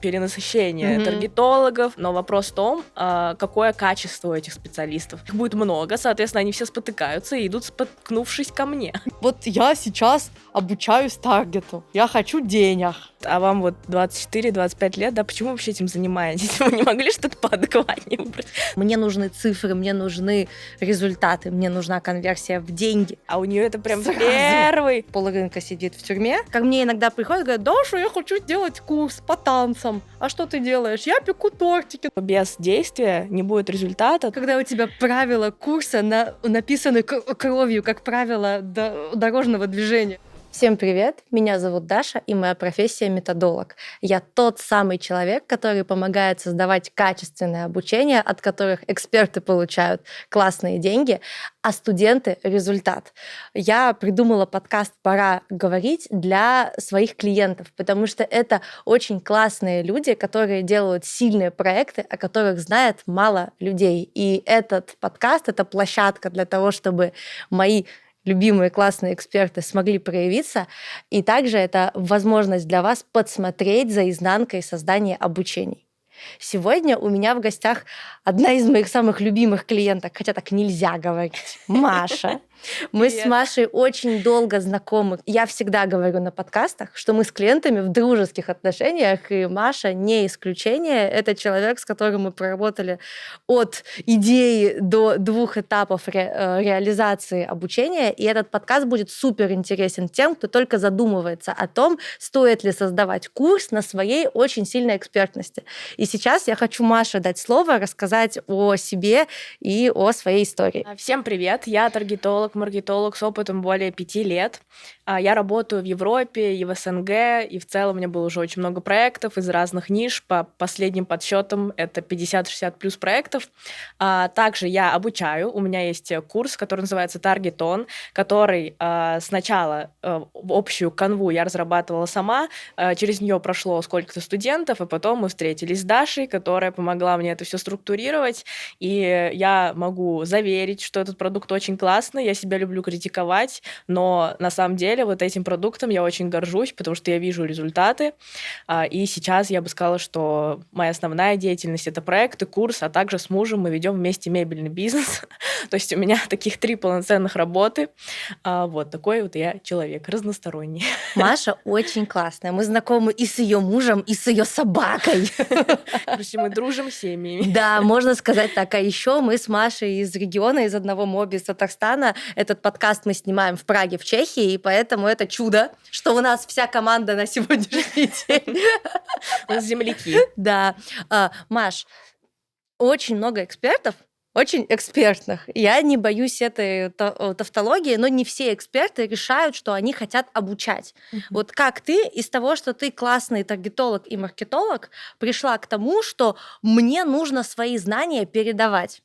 перенасыщение таргетологов, но вопрос в том, какое качество у этих специалистов. Их будет много, соответственно, они все спотыкаются и идут, споткнувшись ко мне. Вот я сейчас обучаюсь таргету, я хочу денег. А вам вот 24-25 лет, да, почему вообще этим занимаетесь? Вы не могли что-то поадекватнее выбрать? Мне нужны цифры, мне нужны результаты, мне нужна конверсия в деньги. А у нее это прям Сразу. первый. Полрынка сидит в тюрьме. Ко мне иногда приходят, говорят: Даша, я хочу делать курс по танцам. А что ты делаешь? Я пеку тортики. Без действия не будет результата. Когда у тебя правила курса написаны кровью, как правило дорожного движения. Всем привет, меня зовут Даша, и моя профессия методолог. Я тот самый человек, который помогает создавать качественное обучение, от которых эксперты получают классные деньги, а студенты — результат. Я придумала подкаст «Пора говорить» для своих клиентов, потому что это очень классные люди, которые делают сильные проекты, о которых знает мало людей. И этот подкаст — это площадка для того, чтобы мои любимые классные эксперты смогли проявиться, и также это возможность для вас подсмотреть за изнанкой создания обучений. Сегодня у меня в гостях одна из моих самых любимых клиенток, хотя так нельзя говорить, Маша. Мы с Машей очень долго знакомы. Я всегда говорю на подкастах, что мы с клиентами в дружеских отношениях, и Маша не исключение. Это человек, с которым мы проработали от идеи до 2 этапов реализации обучения. И этот подкаст будет супер интересен тем, кто только задумывается о том, стоит ли создавать курс на своей очень сильной экспертности. И сейчас я хочу Маше дать слово, рассказать о себе и о своей истории. Всем привет, я маркетолог с опытом более 5 лет. Я работаю в Европе и в СНГ, и в целом у меня было уже очень много проектов из разных ниш. По последним подсчетам это 50-60 плюс проектов. Также я обучаю. У меня есть курс, который называется Target On, который сначала общую канву я разрабатывала сама, через нее прошло сколько-то студентов, и потом мы встретились с Дашей, которая помогла мне это все структурировать, и я могу заверить, что этот продукт очень классный, я себя люблю критиковать, но на самом деле вот этим продуктом я очень горжусь, потому что я вижу результаты, и сейчас я бы сказала, что моя основная деятельность — это проекты, курс, а также с мужем мы ведем вместе мебельный бизнес, то есть у меня таких 3 полноценных работы, вот такой вот я человек, разносторонний. Маша очень классная, мы знакомы и с ее мужем, и с ее собакой. Короче, мы дружим семьями. Да, можно сказать так. А еще мы с Машей из региона, из одного моби, из Татарстана. Этот подкаст мы снимаем в Праге, в Чехии, и поэтому это чудо, что у нас вся команда на сегодняшний день. Мы земляки. Да. Маш, очень много экспертов, очень экспертных. Я не боюсь этой тавтологии, но не все эксперты решают, что они хотят обучать. Вот как ты из того, что ты классный таргетолог и маркетолог, пришла к тому, что мне нужно свои знания передавать?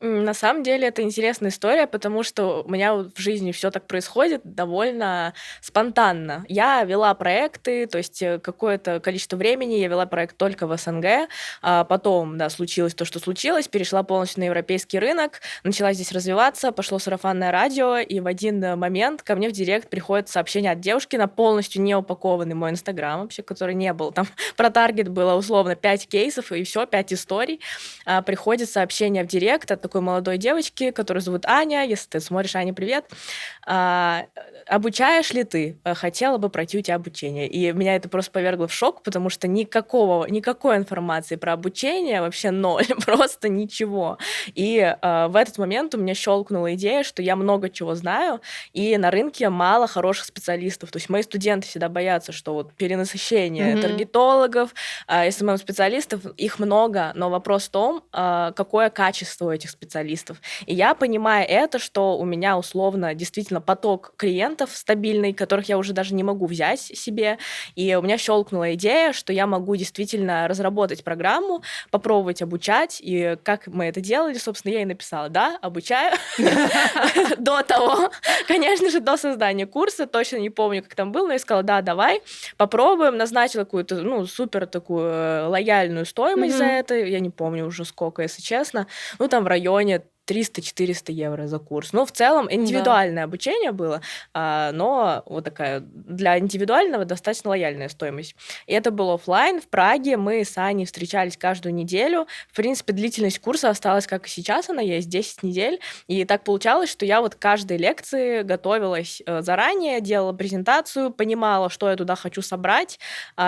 На самом деле это интересная история, потому что у меня вот в жизни все так происходит довольно спонтанно. Я вела проекты, то есть какое-то количество времени я вела проект только в СНГ, а потом, да, случилось то, что случилось, перешла полностью на европейский рынок, начала здесь развиваться, пошло сарафанное радио, и в один момент ко мне в директ приходит сообщение от девушки на полностью не упакованный мой Инстаграм вообще, который не был. Там про таргет было условно 5 кейсов, и все, 5 историй. Приходит сообщение в директ от такой молодой девочки, которую зовут Аня. Если ты смотришь, Аня, привет. Обучаешь ли ты? Хотела бы пройти у тебя обучение. И меня это просто повергло в шок, потому что никакой информации про обучение, вообще ноль, просто ничего. И в этот момент у меня щелкнула идея, что я много чего знаю, и на рынке мало хороших специалистов. То есть мои студенты всегда боятся, что вот перенасыщение таргетологов, SMM-специалистов, их много, но вопрос в том, какое качество у этих специалистов. И я понимаю это, что у меня условно действительно поток клиентов стабильный, которых я уже даже не могу взять себе. И у меня щелкнула идея, что я могу действительно разработать программу, попробовать обучать. И как мы это делали, собственно, я и написала: да, обучаю. До того, конечно же, до создания курса, точно не помню, как там было, но я сказала: да, давай, попробуем. Назначила какую-то, супер такую лояльную стоимость за это. Я не помню уже сколько, если честно. Там в районе 300-400 евро за курс. Ну, в целом, индивидуальное обучение было, но вот такая для индивидуального достаточно лояльная стоимость. И это был оффлайн в Праге. Мы с Аней встречались каждую неделю. В принципе, длительность курса осталась, как и сейчас она есть, 10 недель. И так получалось, что я вот к каждой лекции готовилась заранее, делала презентацию, понимала, что я туда хочу собрать,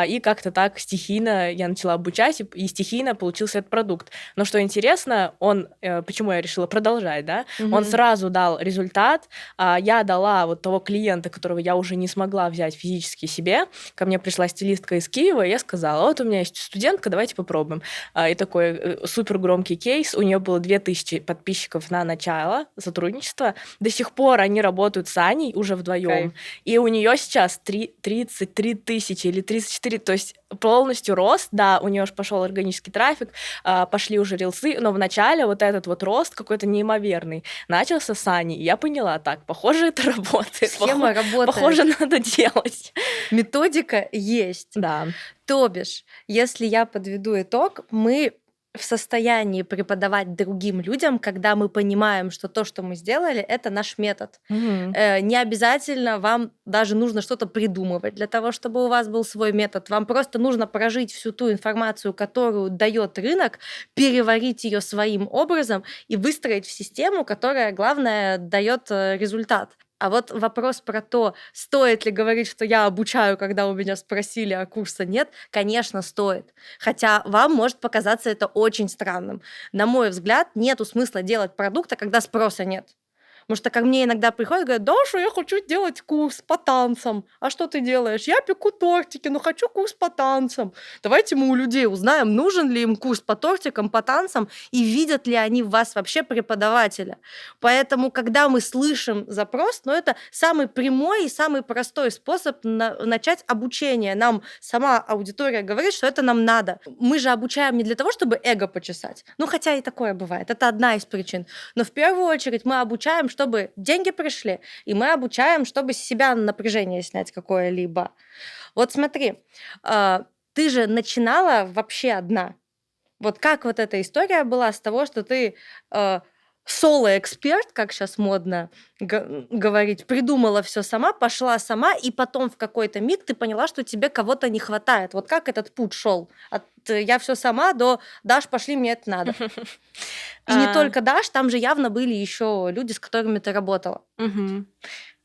и как-то так стихийно я начала обучать, и стихийно получился этот продукт. Но что интересно, почему я решила продолжать, да? Он сразу дал результат. Я дала вот того клиента, которого я уже не смогла взять физически себе. Ко мне пришла стилистка из Киева, и я сказала: вот у меня есть студентка, давайте попробуем. И такой супер громкий кейс. У нее было 2000 подписчиков на начало сотрудничества. До сих пор они работают с Аней уже вдвоем. И у нее сейчас 33 тысячи или 34, то есть полностью рост, да, у нее уже пошел органический трафик, пошли уже рилсы, но вначале вот этот вот рост какой-то неимоверный начался с Аней, и я поняла, так, похоже, это работает. Схема работает. Похоже, надо делать. Методика есть. Да. То бишь, если я подведу итог, мы в состоянии преподавать другим людям, когда мы понимаем, что то, что мы сделали, это наш метод. Не обязательно вам даже нужно что-то придумывать для того, чтобы у вас был свой метод. Вам просто нужно прожить всю ту информацию, которую дает рынок, переварить ее своим образом и выстроить в систему, которая, главное, дает результат. А вот вопрос про то, стоит ли говорить, что я обучаю, когда у меня спросили, а курса нет, конечно, стоит. Хотя вам может показаться это очень странным. На мой взгляд, нету смысла делать продукта, когда спроса нет. Потому что ко мне иногда приходят и говорят: Даша, я хочу делать курс по танцам. А что ты делаешь? Я пеку тортики, но хочу курс по танцам. Давайте мы у людей узнаем, нужен ли им курс по тортикам, по танцам, и видят ли они в вас вообще преподавателя. Поэтому, когда мы слышим запрос, это самый прямой и самый простой способ начать обучение. Нам сама аудитория говорит, что это нам надо. Мы же обучаем не для того, чтобы эго почесать. Хотя и такое бывает. Это одна из причин. Но в первую очередь мы обучаем, чтобы деньги пришли, и мы обучаем, чтобы с себя напряжение снять какое-либо. Вот смотри, ты же начинала вообще одна. Вот как вот эта история была с того, что ты соло-эксперт, как сейчас модно говорить, придумала все сама, пошла сама, и потом в какой-то миг ты поняла, что тебе кого-то не хватает. Вот как этот путь шел? От я все сама до Даш, пошли, мне это надо. И не только Даш, там же явно были еще люди, с которыми ты работала.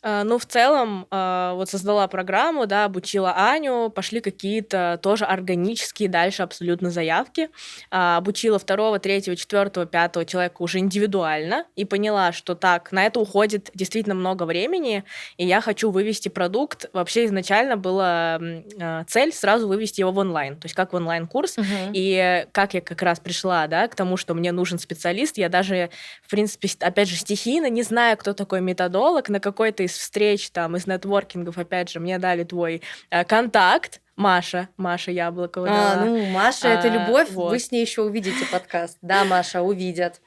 В целом, вот создала программу, да, обучила Аню, пошли какие-то тоже органические дальше абсолютно заявки. Обучила 2, 3, 4, 5 человека уже индивидуально и поняла, что так, на это уходит действительно много времени, и я хочу вывести продукт. Вообще изначально была цель сразу вывести его в онлайн, то есть как в онлайн-курс. И как я как раз пришла, да, к тому, что мне нужен специалист, я даже, в принципе, опять же, стихийно не знаю, кто такой методолог, на какой-то из встреч, там, из нетворкингов, опять же, мне дали твой контакт, Маша Яблокова дала. Маша, это любовь, вот. Вы с ней еще увидите подкаст. Да, Маша, увидят.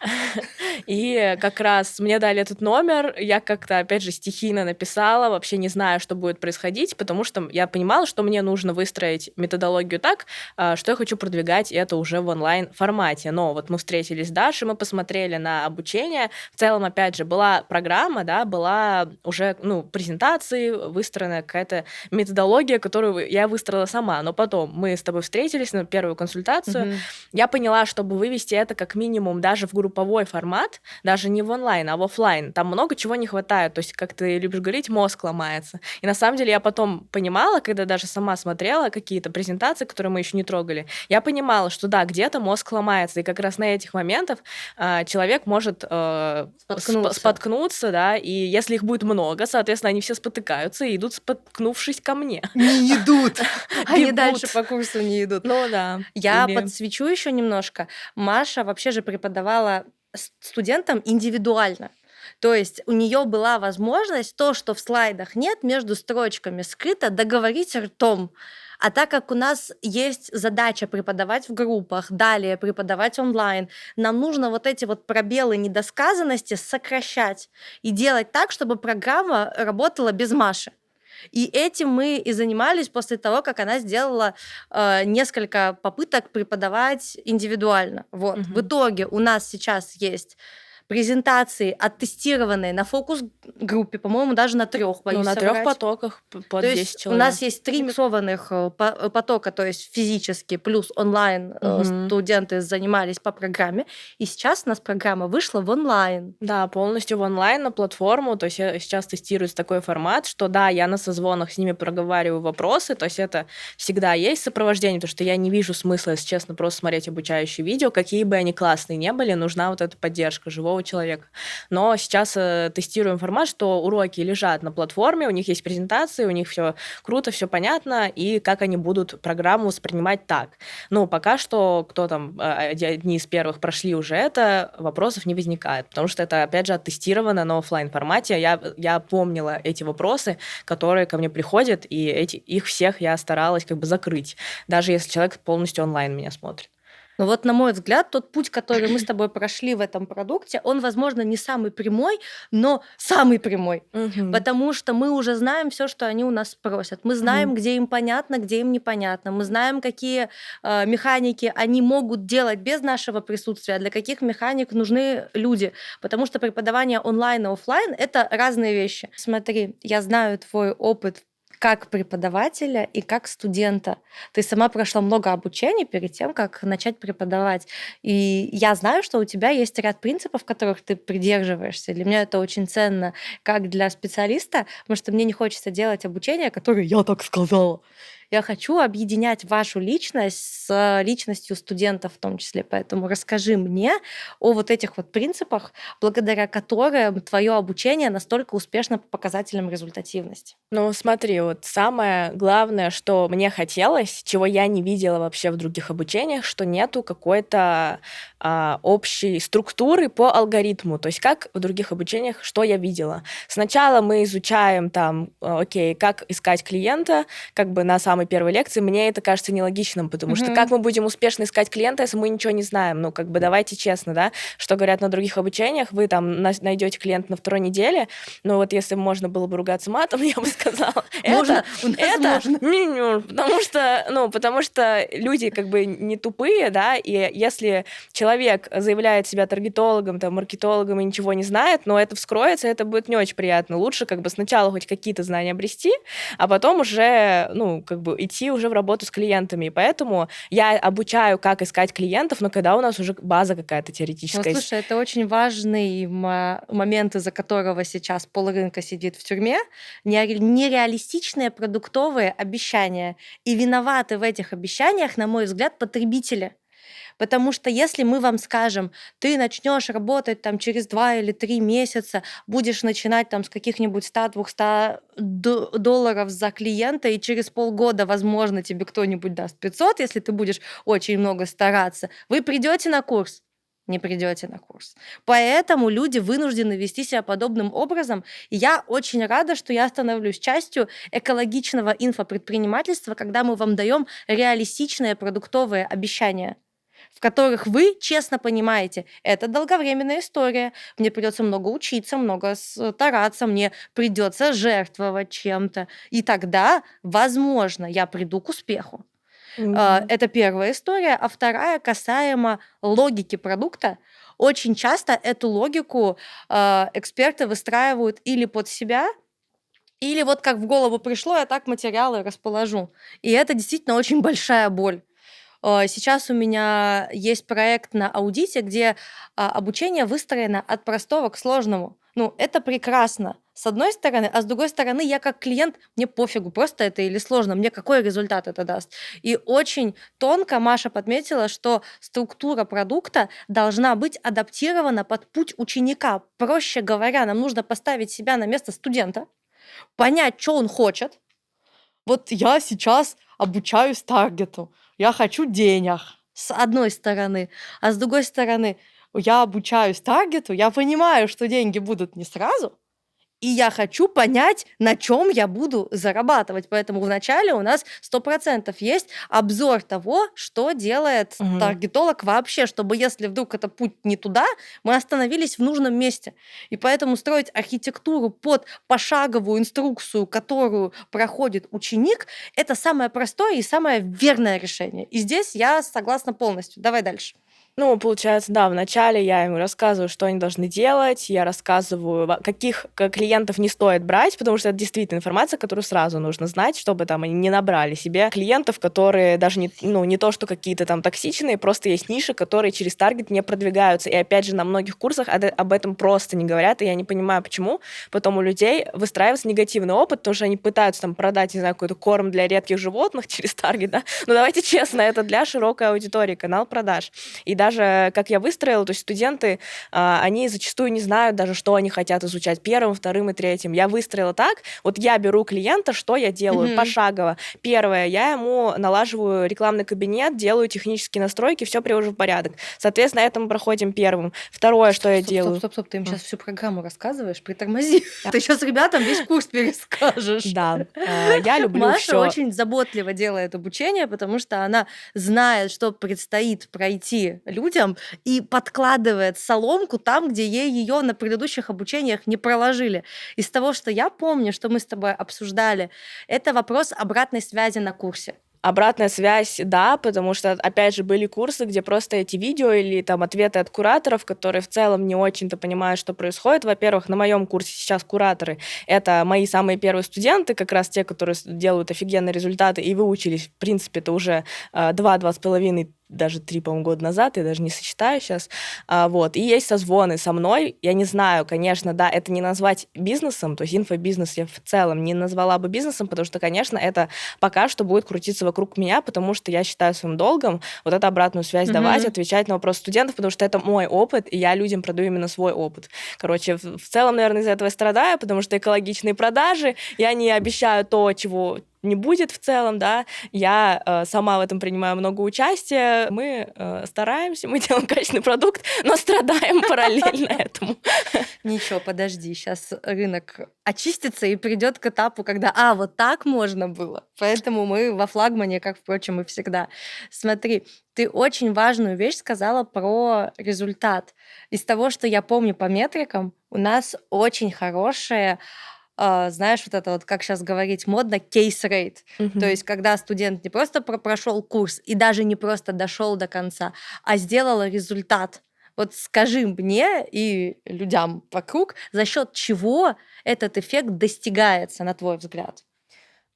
И как раз мне дали этот номер, я как-то, опять же, стихийно написала, вообще не знаю, что будет происходить, потому что я понимала, что мне нужно выстроить методологию так, что я хочу продвигать это уже в онлайн-формате. Но вот мы встретились с Дашей, мы посмотрели на обучение. В целом, опять же, была программа, да, была уже, презентации, выстроена какая-то методология, которую я выстроила сама. Но потом мы с тобой встретились на первую консультацию. Я поняла, чтобы вывести это как минимум даже в групповой формат, даже не в онлайн, а в офлайн. Там много чего не хватает. То есть, как ты любишь говорить, мозг ломается. И на самом деле я потом понимала, когда даже сама смотрела какие-то презентации, которые мы еще не трогали, я понимала, что да, где-то мозг ломается. И как раз на этих моментах человек может споткнуться, да, и если их будет много, соответственно, они все спотыкаются и идут, споткнувшись ко мне. Не идут. Они дальше по курсу не идут. Да. Я подсвечу еще немножко. Маша вообще же преподавала студентам индивидуально. То есть у нее была возможность то, что в слайдах нет, между строчками скрыто, договорить ртом. А так как у нас есть задача преподавать в группах, далее преподавать онлайн, нам нужно вот эти вот пробелы недосказанности сокращать и делать так, чтобы программа работала без Маши. И этим мы и занимались после того, как она сделала несколько попыток преподавать индивидуально. Вот. В итоге у нас сейчас есть презентации, оттестированные на фокус-группе, по-моему, даже на 3, Ну, боюсь на 3 соврать. потоках по То 10 есть у нас человек. есть 3 миксованных потока, то есть физически плюс онлайн Мгм. студенты занимались по программе. И сейчас у нас программа вышла в онлайн. Да, полностью в онлайн на платформу. То есть сейчас тестируется такой формат, что да, я на созвонах с ними проговариваю вопросы, то есть это всегда есть сопровождение, потому что я не вижу смысла, если честно, просто смотреть обучающие видео, какие бы они классные не были, нужна вот эта поддержка живого человека. Но сейчас тестируем формат, что уроки лежат на платформе, у них есть презентации, у них все круто, все понятно, и как они будут программу воспринимать так. Ну, пока что, кто там одни из первых прошли уже это, вопросов не возникает, потому что это, опять же, оттестировано на оффлайн формате. Я помнила эти вопросы, которые ко мне приходят, и их всех я старалась как бы закрыть, даже если человек полностью онлайн меня смотрит. Но вот, на мой взгляд, тот путь, который мы с тобой прошли в этом продукте, он, возможно, не самый прямой, но самый прямой. Мгм. Потому что мы уже знаем все, что они у нас спросят. Мы знаем, Мгм. где им понятно, где им непонятно. Мы знаем, какие механики они могут делать без нашего присутствия, а для каких механик нужны люди. Потому что преподавание онлайн и оффлайн — это разные вещи. Смотри, я знаю твой опыт как преподавателя и как студента. Ты сама прошла много обучений перед тем, как начать преподавать. И я знаю, что у тебя есть ряд принципов, которых ты придерживаешься. Для меня это очень ценно как для специалиста, потому что мне не хочется делать обучение, которое я так сказала. Я хочу объединять вашу личность с личностью студентов в том числе. Поэтому расскажи мне о вот этих вот принципах, благодаря которым твое обучение настолько успешно по показателям результативности. Ну, смотри, вот самое главное, что мне хотелось, чего я не видела вообще в других обучениях, что нету какой-то общей структуры по алгоритму. То есть как в других обучениях, что я видела. Сначала мы изучаем там, окей, как искать клиента, как бы на самой первой лекции. Мне это кажется нелогичным, потому что как мы будем успешно искать клиента, если мы ничего не знаем? Ну, как бы давайте честно, да, что говорят на других обучениях, вы там найдете клиента на 2-й неделе, но вот если можно было бы ругаться матом, я бы сказала, Можно? У нас это можно. потому что люди как бы не тупые, да, и если человек заявляет себя таргетологом, там, маркетологом и ничего не знает, но это вскроется, это будет не очень приятно. Лучше как бы сначала хоть какие-то знания обрести, а потом уже, ну, как бы идти уже в работу с клиентами. И поэтому я обучаю, как искать клиентов, но когда у нас уже база какая-то Вот теоретическая. слушай, это очень важный момент, из-за которого сейчас полрынка сидит в тюрьме. Нереалистичные продуктовые обещания. И виноваты в этих обещаниях, на мой взгляд, потребители. Потому что если мы вам скажем, ты начнешь работать там через 2 или 3 месяца, будешь начинать там с каких-нибудь 100-200 долларов за клиента, и через полгода, возможно, тебе кто-нибудь даст 500, если ты будешь очень много стараться, вы придете на курс? Не придете на курс. Поэтому люди вынуждены вести себя подобным образом. И я очень рада, что я становлюсь частью экологичного инфопредпринимательства, когда мы вам даем реалистичные продуктовые обещания, в которых вы честно понимаете, это долговременная история, мне придется много учиться, много стараться, мне придется жертвовать чем-то. И тогда, возможно, я приду к успеху. Мгм. Это первая история. А вторая касаемо логики продукта. Очень часто эту логику эксперты выстраивают или под себя, или вот как в голову пришло, я так материалы расположу. И это действительно очень большая боль. Сейчас у меня есть проект на аудите, где обучение выстроено от простого к сложному. Ну, это прекрасно, с одной стороны, а с другой стороны, я как клиент, мне пофигу, просто это или сложно, мне какой результат это даст. И очень тонко Маша подметила, что структура продукта должна быть адаптирована под путь ученика. Проще говоря, нам нужно поставить себя на место студента, понять, что он хочет. Вот я сейчас обучаюсь таргету, я хочу денег, с одной стороны, а с другой стороны, я обучаюсь таргету, я понимаю, что деньги будут не сразу, и я хочу понять, на чем я буду зарабатывать. Поэтому вначале у нас 100% есть обзор того, что делает Мгм. таргетолог вообще, чтобы если вдруг это путь не туда, мы остановились в нужном месте. И поэтому строить архитектуру под пошаговую инструкцию, которую проходит ученик, это самое простое и самое верное решение. И здесь я согласна полностью. Давай дальше. Ну, получается, да, вначале я им рассказываю, что они должны делать, я рассказываю, каких клиентов не стоит брать, потому что это действительно информация, которую сразу нужно знать, чтобы там они не набрали себе клиентов, которые даже не то, что какие-то там токсичные, просто есть ниши, которые через таргет не продвигаются. И опять же, на многих курсах об этом просто не говорят, и я не понимаю, почему. Потом у людей выстраивается негативный опыт, потому что они пытаются там продать, не знаю, какой-то корм для редких животных через таргет, да. Но давайте честно, это для широкой аудитории, канал продаж. И даже как я выстроила, то есть студенты, они зачастую не знают даже, что они хотят изучать первым, вторым и третьим. Я выстроила так, вот я беру клиента, что я делаю пошагово. Первое, я ему налаживаю рекламный кабинет, делаю технические настройки, все привожу в порядок. Соответственно, это мы проходим первым. Второе, что я делаю... Стоп, ты им сейчас всю программу рассказываешь, притормози. Ты сейчас ребятам весь курс перескажешь. Да, я люблю Маша все. очень заботливо делает обучение, потому что она знает, что предстоит пройти людям и подкладывает соломку там, где ей ее на предыдущих обучениях не проложили. Из того, что я помню, что мы с тобой обсуждали, это вопрос обратной связи на курсе. Обратная связь, да, потому что, опять же, были курсы, где просто эти видео или там ответы от кураторов, которые в целом не очень-то понимают, что происходит. Во-первых, на моем курсе сейчас кураторы — это мои самые первые студенты, как раз те, которые делают офигенные результаты и выучились, в принципе, это уже 2-2,5 даже 3, по-моему, года назад, я даже не сочетаю сейчас, вот, и есть созвоны со мной, я не знаю, конечно, да, это не назвать бизнесом, то есть инфобизнес я в целом не назвала бы бизнесом, потому что, конечно, это пока что будет крутиться вокруг меня, потому что я считаю своим долгом вот эту обратную связь давать, отвечать на вопросы студентов, потому что это мой опыт, и я людям продаю именно свой опыт. Короче, в целом, наверное, из-за этого я страдаю, потому что экологичные продажи, я не обещаю то, чего не будет в целом, да, я сама в этом принимаю много участия, мы стараемся, мы делаем качественный продукт, но страдаем параллельно этому. Ничего, подожди, сейчас рынок очистится и придет к этапу, когда, вот так можно было. Поэтому мы во флагмане, как, впрочем, и всегда. Смотри, ты очень важную вещь сказала про результат. Из того, что я помню по метрикам, у нас очень хорошая знаешь, вот это вот, как сейчас говорить модно, кейс-рейт. То есть, когда студент не просто прошел курс и даже не просто дошел до конца, а сделал результат. Вот скажи мне и людям вокруг, за счет чего этот эффект достигается, на твой взгляд?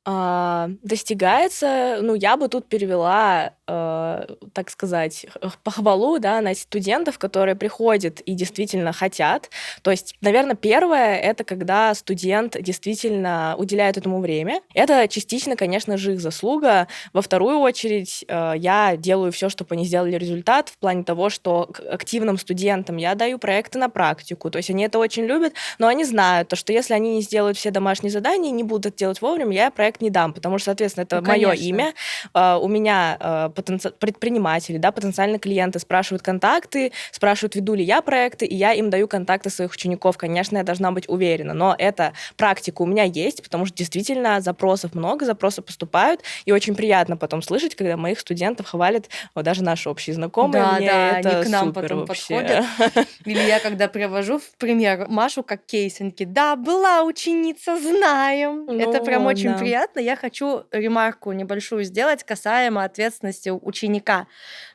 Достигается, я бы тут перевела, так сказать, похвалу, да, на студентов, которые приходят и действительно хотят. То есть, наверное, первое — это когда студент действительно уделяет этому время. Это частично, конечно же, их заслуга. Во вторую очередь, я делаю все, чтобы они сделали результат в плане того, что к активным студентам я даю проекты на практику. То есть они это очень любят, но они знают, то, что если они не сделают все домашние задания, не будут это делать вовремя, я проект не дам, потому что, соответственно, это мое имя. У меня предприниматели, да, потенциальные клиенты спрашивают контакты, спрашивают, веду ли я проекты, и я им даю контакты своих учеников. Конечно, я должна быть уверена, но эта практика у меня есть, потому что действительно запросов много, запросы поступают, и очень приятно потом слышать, когда моих студентов хвалят даже наши общие знакомые. Да, мне да, это они к нам супер потом вообще. подходят. Или я когда привожу в пример Машу как кейс, они такие, да, была ученица, знаем. Это прям очень приятно. Я хочу ремарку небольшую сделать касаемо ответственности ученика.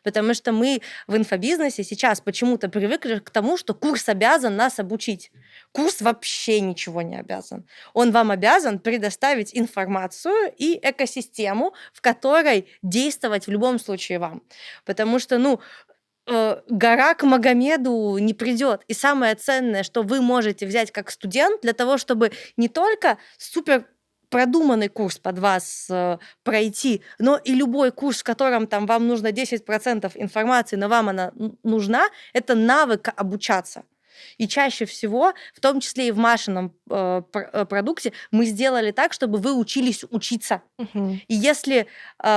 Потому что мы в инфобизнесе сейчас почему-то привыкли к тому, что курс обязан нас обучить. Курс вообще ничего не обязан. Он вам обязан предоставить информацию и экосистему, в которой действовать в любом случае вам. Потому что, гора к Магомеду не придет. И самое ценное, что вы можете взять как студент для того, чтобы не только супер продуманный курс под вас пройти, но и любой курс, в котором там вам нужно 10% информации, но вам она нужна, это навык обучаться. И чаще всего, в том числе и в Машином продукте, мы сделали так, чтобы вы учились учиться. И если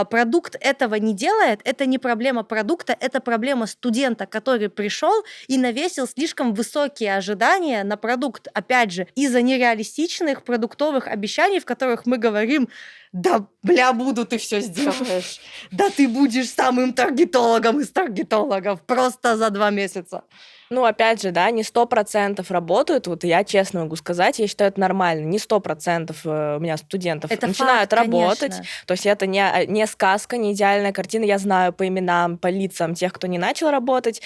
продукт этого не делает, это не проблема продукта, это проблема студента, который пришел и навесил слишком высокие ожидания на продукт. Опять же, из-за нереалистичных продуктовых обещаний, в которых мы говорим, да, бля, буду, ты все сделаешь. Да ты будешь самым таргетологом из таргетологов просто за 2 месяца. Ну, опять же, да, не 100% работают. Вот я честно могу сказать, я считаю, это нормально. Не 100% у меня студентов Это начинают факт, работать. конечно. То есть это не сказка, не идеальная картина. Я знаю по именам, по лицам тех, кто не начал работать,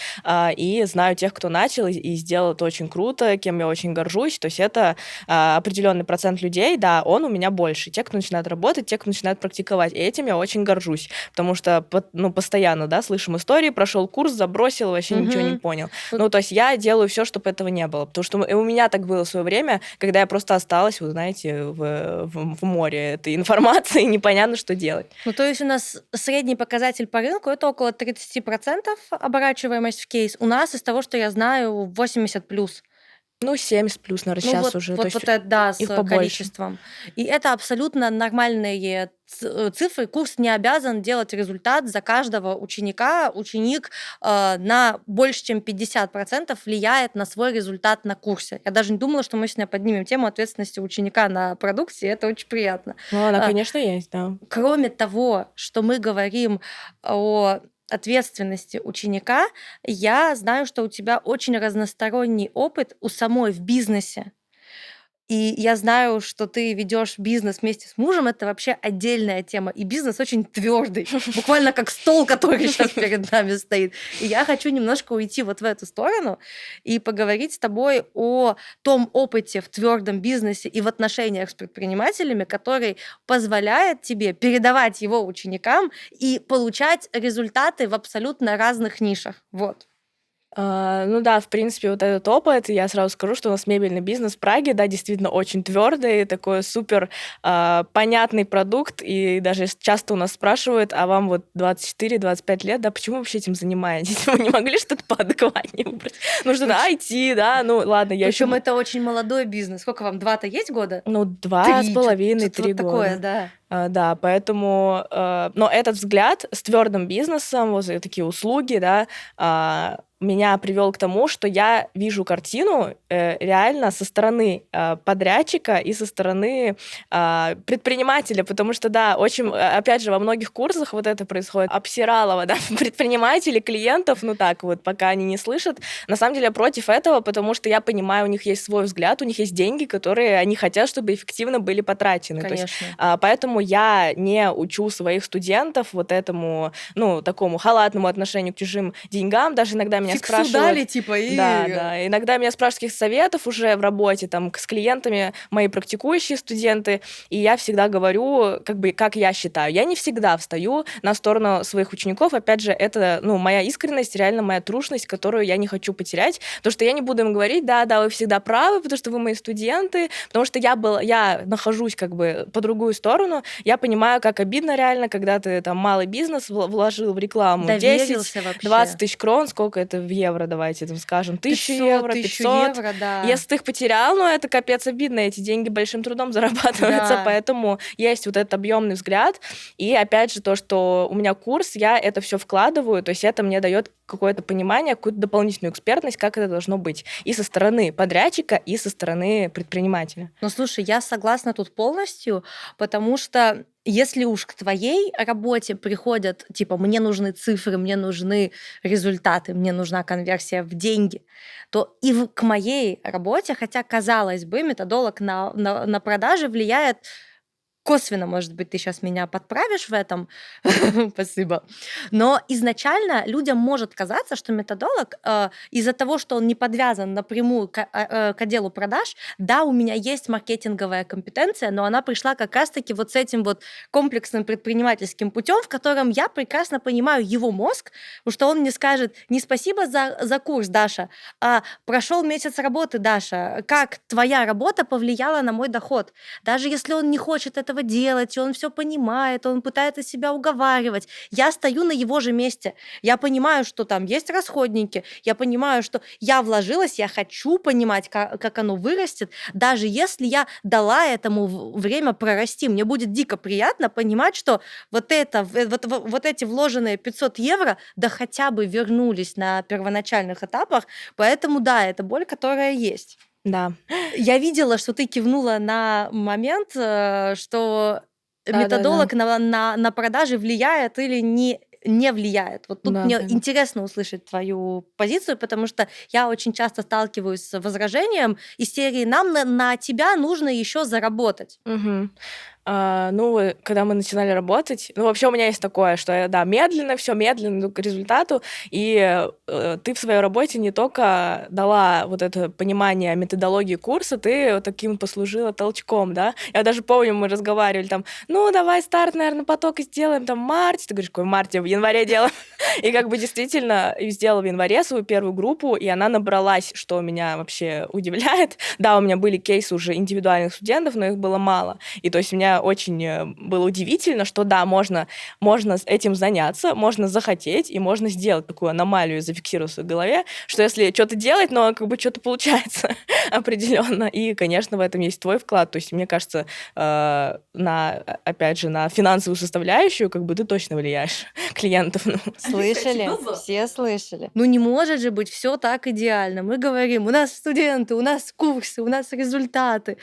и знаю тех, кто начал и сделал это очень круто, кем я очень горжусь. То есть это определенный процент людей, да, он у меня больше. Те, кто начинает работать, те, кто начинает практиковать. И этим я очень горжусь, потому что, ну, постоянно, да, слышим истории, прошел курс, забросил, вообще ничего не понял. Ну, то есть я делаю все, чтобы этого не было. Потому что у меня так было в свое время, когда я просто осталась, вы знаете, в море этой информации, непонятно, что делать. Ну, то есть у нас средний показатель по рынку это около 30% оборачиваемость в кейс. У нас из того, что я знаю, 80+. Ну, 70 плюс, наверное, Ну сейчас уже. То есть это, да, их с побольше. количеством. И это абсолютно нормальные цифры. Курс не обязан делать результат за каждого ученика. Ученик на больше, чем 50% влияет на свой результат на курсе. Я даже не думала, что мы сегодня поднимем тему ответственности ученика на продукте. Это очень приятно. Ну, она, конечно, есть, да. Кроме того, что мы говорим о ответственности ученика, я знаю, что у тебя очень разносторонний опыт у самой в бизнесе. И я знаю, что ты ведешь бизнес вместе с мужем. Это вообще отдельная тема. И бизнес очень твердый, буквально как стол, который сейчас перед нами стоит. И я хочу немножко уйти вот в эту сторону и поговорить с тобой о том опыте в твердом бизнесе и в отношениях с предпринимателями, который позволяет тебе передавать его ученикам и получать результаты в абсолютно разных нишах. Вот. Ну да, в принципе, вот этот опыт, я сразу скажу, что у нас мебельный бизнес в Праге, да, действительно очень твердый, такой супер понятный продукт, и даже часто у нас спрашивают, а вам вот 24-25 лет, да, почему вы вообще этим занимаетесь? Вы не могли что-то поадекватнее выбрать? Ну что-то IT, да, ну ладно, я еще... Причем это очень молодой бизнес. Сколько вам, 2-то есть года? Ну, 2,5-3 что-то вот года. такое, да. Да, поэтому... Но этот взгляд с твердым бизнесом, вот такие услуги, да, меня привел к тому, что я вижу картину реально со стороны подрядчика и со стороны предпринимателя, потому что, да, очень, опять же, во многих курсах вот это происходит, обсиралово, да, предпринимателей, клиентов, ну так вот, пока они не слышат. На самом деле я против этого, потому что я понимаю, у них есть свой взгляд, у них есть деньги, которые они хотят, чтобы эффективно были потрачены. Конечно. То есть, поэтому я не учу своих студентов вот этому, ну, такому халатному отношению к чужим деньгам, даже иногда меня спрашивают... дали, типа, и... Да. Иногда меня спрашивают каких советов уже в работе, там, с клиентами, мои практикующие студенты, и я всегда говорю, как бы, как я считаю. Я не всегда встаю на сторону своих учеников, опять же, это, ну, моя искренность, реально моя трушность, которую я не хочу потерять, потому что я не буду им говорить, да, вы всегда правы, потому что вы мои студенты, потому что я нахожусь, как бы, по другую сторону, я понимаю, как обидно реально, когда ты, там, малый бизнес вложил в рекламу 10-20 тысяч крон, сколько это в евро, давайте там скажем, 1000 евро, 500. евро, да. Если ты их потерял, ну, это капец обидно, эти деньги большим трудом зарабатываются, Да. поэтому есть вот этот объемный взгляд, и опять же то, что у меня курс, я это все вкладываю, то есть это мне дает какое-то понимание, какую-то дополнительную экспертность, как это должно быть и со стороны подрядчика, и со стороны предпринимателя. Ну, слушай, я согласна тут полностью, потому что если уж к твоей работе приходят, типа, мне нужны цифры, мне нужны результаты, мне нужна конверсия в деньги, то и к моей работе, хотя, казалось бы, методолог на продажи влияет косвенно, может быть, ты сейчас меня подправишь в этом, спасибо. Но изначально людям может казаться, что методолог из-за того, что он не подвязан напрямую к отделу продаж, да, у меня есть маркетинговая компетенция, но она пришла как раз-таки вот с этим вот комплексным предпринимательским путем, в котором я прекрасно понимаю его мозг, потому что он мне скажет: не спасибо за курс, Даша, а прошел месяц работы, Даша, как твоя работа повлияла на мой доход? Даже если он не хочет этого делать, и он все понимает, он пытается себя уговаривать. Я стою на его же месте. Я понимаю, что там есть расходники, я понимаю, что я вложилась, я хочу понимать, как оно вырастет. Даже если я дала этому время прорасти, мне будет дико приятно понимать, что вот эти вложенные 500 евро, да хотя бы вернулись на первоначальных этапах. Поэтому да, это боль, которая есть. Да. Я видела, что ты кивнула на момент, что Да-да-да. методолог на продажи влияет или не влияет? Вот тут Да, мне прям. интересно услышать твою позицию, потому что я очень часто сталкиваюсь с возражением из серии «нам на тебя нужно еще заработать». Мгм. Ну, когда мы начинали работать, ну, вообще у меня есть такое, что я, да, медленно, все медленно иду к результату, и ты в своей работе не только дала вот это понимание методологии курса, ты вот таким послужила толчком, да. Я даже помню, мы разговаривали там, ну, давай старт, наверное, потока сделаем там в марте. Ты говоришь, какой в марте, в январе делаем. И как бы действительно сделала в январе свою первую группу, и она набралась, что меня вообще удивляет. Да, у меня были кейсы уже индивидуальных студентов, но их было мало. И то есть мне очень было удивительно, что да, можно с этим заняться, можно захотеть, и можно сделать такую аномалию, зафиксировать в своей голове, что если что-то делать, но как бы что-то получается определенно. И, конечно, в этом есть твой вклад. То есть, мне кажется, опять же, на финансовую составляющую как бы ты точно влияешь клиентов. Ну. Слышали? Все слышали. Ну не может же быть все так идеально. Мы говорим, у нас студенты, у нас курсы, у нас результаты.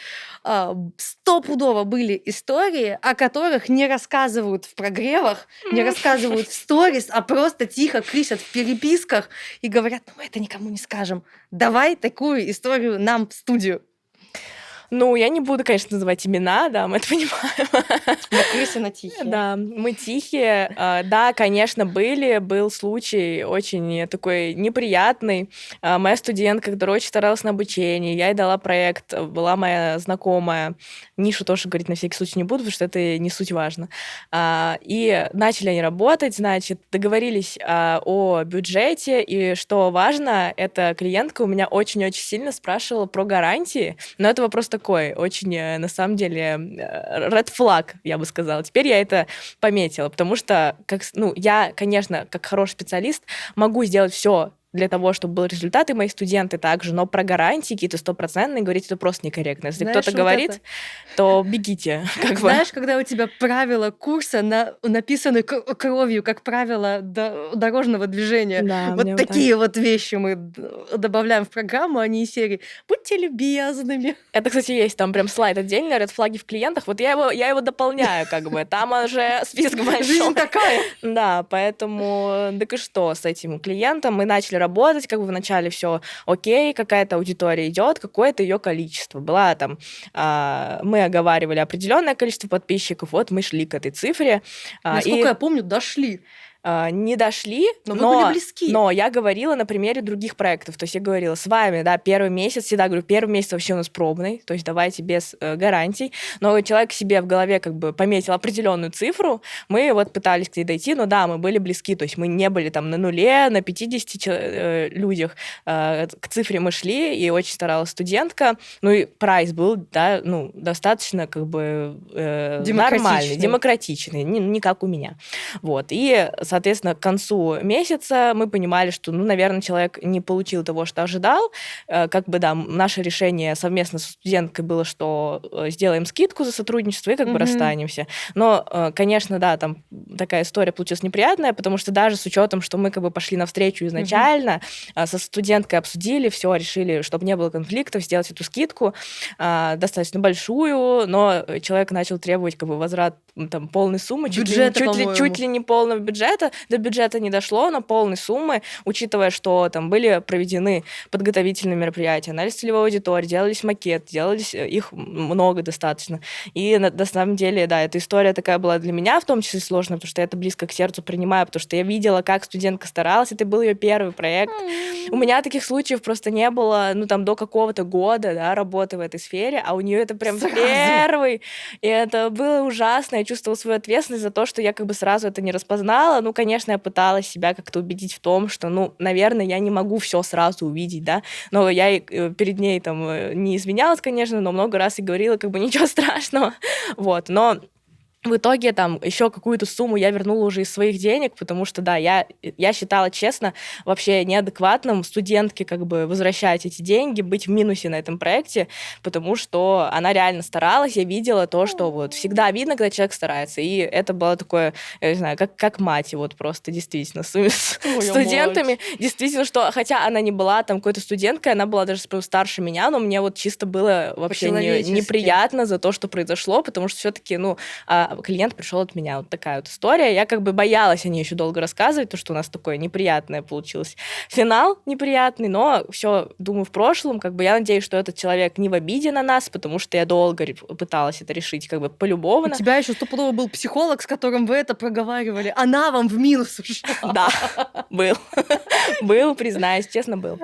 Стопудово были истории, о которых не рассказывают в прогревах, не рассказывают в сторис, а просто тихо кричат в переписках и говорят, ну мы это никому не скажем. Давай такую историю нам в студию. Ну, я не буду, конечно, называть имена, да, мы это понимаем. Мы крысино тихие. Да, мы тихие. Да, конечно, был случай очень такой неприятный. Моя студентка, которая очень старалась на обучении, я ей дала проект, была моя знакомая. Нишу тоже говорить на всякий случай не буду, потому что это не суть важно. И начали они работать, значит, договорились о бюджете, и что важно, эта клиентка у меня очень-очень сильно спрашивала про гарантии, но это вопрос такой, очень, на самом деле, red flag, я бы сказала. Теперь я это пометила, потому что, я, конечно, как хороший специалист, могу сделать все для того, чтобы был результат, и мои студенты также, но про гарантии какие-то стопроцентные говорить это просто некорректно. Если Знаешь, кто-то вот говорит, это. то бегите. Как бы. Знаешь, когда у тебя правила курса написаны кровью, как правило дорожного движения, Да, вот мне вот так. такие вот вещи мы добавляем в программу, они из серии «Будьте любезными». Это, кстати, есть там прям слайд отдельный, ред флаги в клиентах. Вот я его дополняю, как бы. Там уже список большой. Жизнь такая. Да, поэтому, так и что с этим клиентом? Мы начали работать, как бы вначале все окей, какая-то аудитория идет, какое-то ее количество. Была там, мы оговаривали определенное количество подписчиков, вот мы шли к этой цифре. Насколько я помню, дошли. Не дошли, Но вы были близки. но я говорила на примере других проектов. То есть я говорила с вами, да, первый месяц, всегда говорю, первый месяц вообще у нас пробный, то есть давайте без гарантий. Но человек себе в голове как бы пометил определенную цифру, мы вот пытались к ней дойти, но да, мы были близки, то есть мы не были там на нуле, на 50 людях. К цифре мы шли, и очень старалась студентка. Ну и прайс был, да, ну, достаточно как бы нормальный, демократичный, не как у меня. Вот, и соответственно, к концу месяца мы понимали, что, ну, наверное, человек не получил того, что ожидал. Как бы, да, наше решение совместно со студенткой было, что сделаем скидку за сотрудничество и как бы расстанемся. Но, конечно, да, там такая история получилась неприятная, потому что даже с учетом, что мы как бы пошли навстречу изначально, со студенткой обсудили, все, решили, чтобы не было конфликтов, сделать эту скидку достаточно большую, но человек начал требовать как бы возврат там полной суммы, чуть ли не полного бюджета. До бюджета не дошло, но полной суммы, учитывая, что там были проведены подготовительные мероприятия, анализ целевой аудитории, делались макеты, делались их много достаточно. И на самом деле, да, эта история такая была для меня в том числе сложная, потому что я это близко к сердцу принимаю, потому что я видела, как студентка старалась, это был ее первый проект. У меня таких случаев просто не было, ну, там, до какого-то года, да, работы в этой сфере, а у нее это прям первый. И это было ужасно. Я чувствовала свою ответственность за то, что я как бы сразу это не распознала. Ну, конечно, я пыталась себя как-то убедить в том, что, ну, наверное, я не могу все сразу увидеть, да, но я перед ней там не извинялась, конечно, но много раз и говорила, как бы ничего страшного, вот, но в итоге там еще какую-то сумму я вернула уже из своих денег, потому что, да, я считала, честно, вообще неадекватным студентке как бы возвращать эти деньги, быть в минусе на этом проекте, потому что она реально старалась, я видела то, что вот всегда видно, когда человек старается, и это было такое, я не знаю, как мать, вот просто действительно с студентами, действительно, что, хотя она не была там какой-то студенткой, она была даже старше меня, но мне вот чисто было вообще неприятно за то, что произошло, потому что все-таки, ну, а клиент пришел от меня. Вот такая вот история. Я как бы боялась о ней еще долго рассказывать, потому что у нас такое неприятное получилось. Финал неприятный, но все, думаю, в прошлом. Как бы я надеюсь, что этот человек не в обиде на нас, потому что я долго пыталась это решить как бы полюбовно. У тебя еще стопудово был психолог, с которым вы это проговаривали. Она вам в минус ушла. Да, был. Был, признаюсь, честно, был.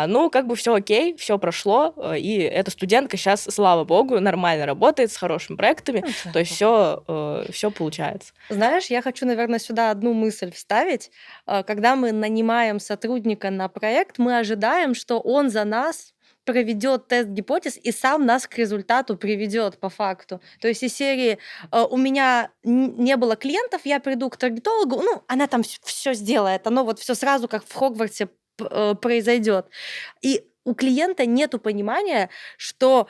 Ну, как бы все окей, все прошло, и эта студентка сейчас, слава богу, нормально работает с хорошими проектами, то есть все получается. Знаешь, я хочу, наверное, сюда одну мысль вставить. Когда мы нанимаем сотрудника на проект, мы ожидаем, что он за нас проведет тест гипотез и сам нас к результату приведет по факту. То есть из серии у меня не было клиентов, я приду к таргетологу, ну, она там все сделает, оно вот все сразу как в Хогвартсе произойдет. И у клиента нету понимания, что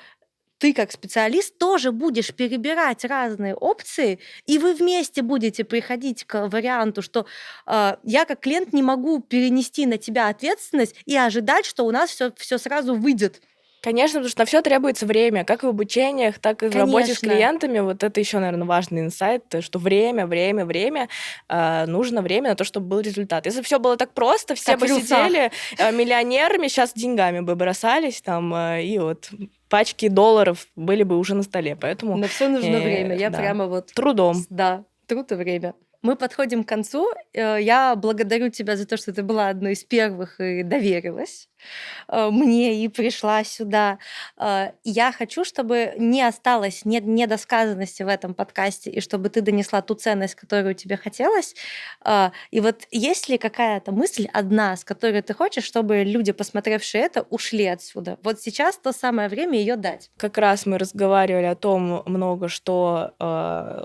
ты как специалист тоже будешь перебирать разные опции, и вы вместе будете приходить к варианту, что я как клиент не могу перенести на тебя ответственность и ожидать, что у нас все сразу выйдет. Конечно, потому что на все требуется время, как в обучениях, так и в работе с клиентами. Вот это еще, наверное, важный инсайт, что время, нужно время на то, чтобы был результат. Если бы все было так просто, все бы сидели миллионерами, сейчас деньгами бы бросались там, и вот пачки долларов были бы уже на столе, поэтому... На все нужно время, я прямо вот... Трудом. Да, труд и время. Мы подходим к концу. Я благодарю тебя за то, что ты была одной из первых и доверилась мне и пришла сюда. Я хочу, чтобы не осталось недосказанности в этом подкасте, и чтобы ты донесла ту ценность, которую тебе хотелось. И вот есть ли какая-то мысль одна, с которой ты хочешь, чтобы люди, посмотревшие это, ушли отсюда? Вот сейчас то самое время ее дать. Как раз мы разговаривали о том много, что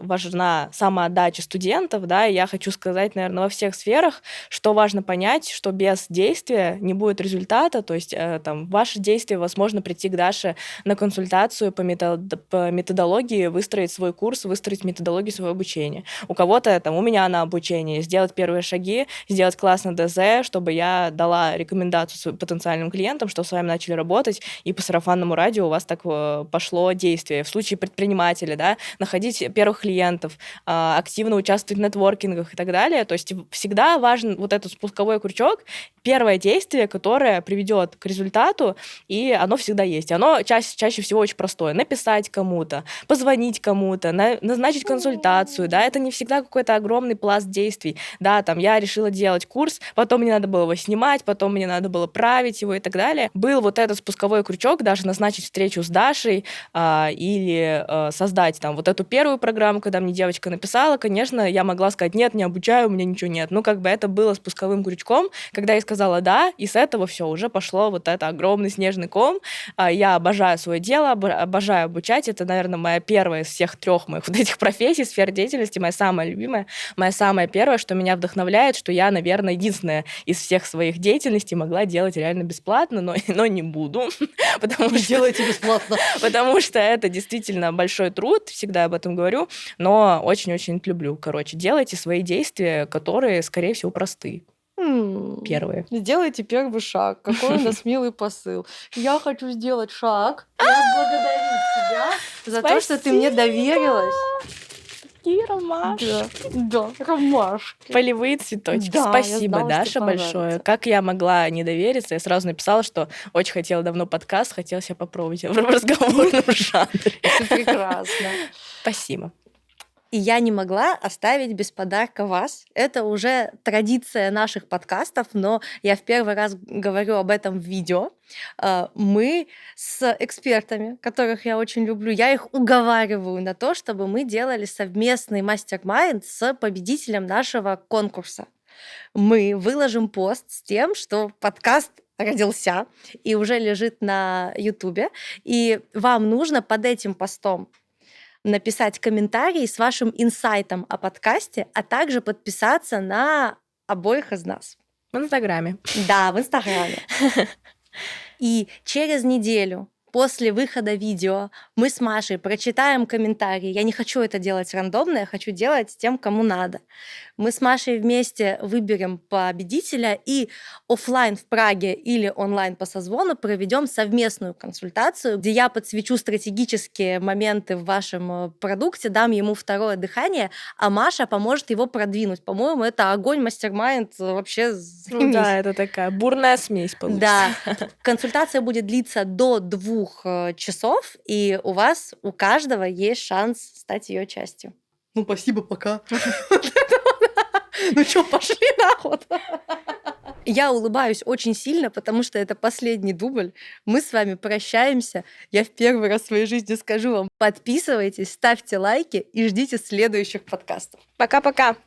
важна самоотдача студентов, да, и я хочу сказать, наверное, во всех сферах, что важно понять, что без действия не будет результата, то есть там ваши действия, возможно, прийти к Даше на консультацию по методологии, выстроить свой курс, выстроить методологию своего обучения. У кого-то, там, у меня на обучение, сделать первые шаги, сделать классно ДЗ, чтобы я дала рекомендацию своим потенциальным клиентам, что с вами начали работать, и по сарафанному радио у вас так пошло действие. В случае предпринимателя, да, находить первых клиентов, активно участвовать в нетворкингах и так далее. То есть всегда важен вот этот спусковой крючок, первое действие, которое приведет к результату, и оно всегда есть. Оно чаще всего очень простое. Написать кому-то, позвонить кому-то, назначить консультацию, да, это не всегда какой-то огромный пласт действий. Да, там, я решила делать курс, потом мне надо было его снимать, потом мне надо было править его и так далее. Был вот этот спусковой крючок, даже назначить встречу с Дашей или создать там вот эту первую программу, когда мне девочка написала, конечно, я могла сказать, нет, не обучаю, у меня ничего нет. Ну, как бы это было спусковым крючком, когда я сказала да, и с этого все уже пошло вот это огромный снежный ком. Я обожаю свое дело, обожаю обучать. Это, наверное, моя первая из всех 3 моих вот этих профессий, сфер деятельности, моя самая любимая, моя самая первая, что меня вдохновляет, что я, наверное, единственная из всех своих деятельностей могла делать реально бесплатно, но не буду. Не делайте бесплатно. Потому что это действительно большой труд, всегда об этом говорю, но очень-очень люблю. Короче, делайте свои действия, которые, скорее всего, простые. Первые. Сделайте первый шаг. Какой у нас милый посыл. Я хочу сделать шаг. Я благодарю тебя за то, что ты мне доверилась. Такие ромашки. Да, ромашки. Полевые цветочки. Да, спасибо, я знала, Даша, что большое. понравится. Как я могла не довериться? Я сразу написала, что очень хотела давно подкаст, хотела себя попробовать в разговорном жанре. Это прекрасно. Спасибо. И я не могла оставить без подарка вас. Это уже традиция наших подкастов, но я в первый раз говорю об этом в видео. Мы с экспертами, которых я очень люблю, я их уговариваю на то, чтобы мы делали совместный мастер-майнд с победителем нашего конкурса. Мы выложим пост с тем, что подкаст родился и уже лежит на Ютубе, и вам нужно под этим постом написать комментарий с вашим инсайтом о подкасте, а также подписаться на обоих из нас. В Инстаграме. Да, в Инстаграме. И через неделю После выхода видео мы с Машей прочитаем комментарии. Я не хочу это делать рандомно, я хочу делать тем, кому надо. Мы с Машей вместе выберем победителя и оффлайн в Праге или онлайн по созвону проведем совместную консультацию, где я подсвечу стратегические моменты в вашем продукте, дам ему второе дыхание, а Маша поможет его продвинуть. По-моему, это огонь, мастер-майнд, вообще Ну да, это такая бурная смесь получится. Да. Консультация будет длиться до 2 часов, и у вас, у каждого есть шанс стать ее частью. Ну, спасибо, пока. Ну что, пошли нахуй. Я улыбаюсь очень сильно, потому что это последний дубль. Мы с вами прощаемся. Я в первый раз в своей жизни скажу вам: подписывайтесь, ставьте лайки и ждите следующих подкастов. Пока-пока.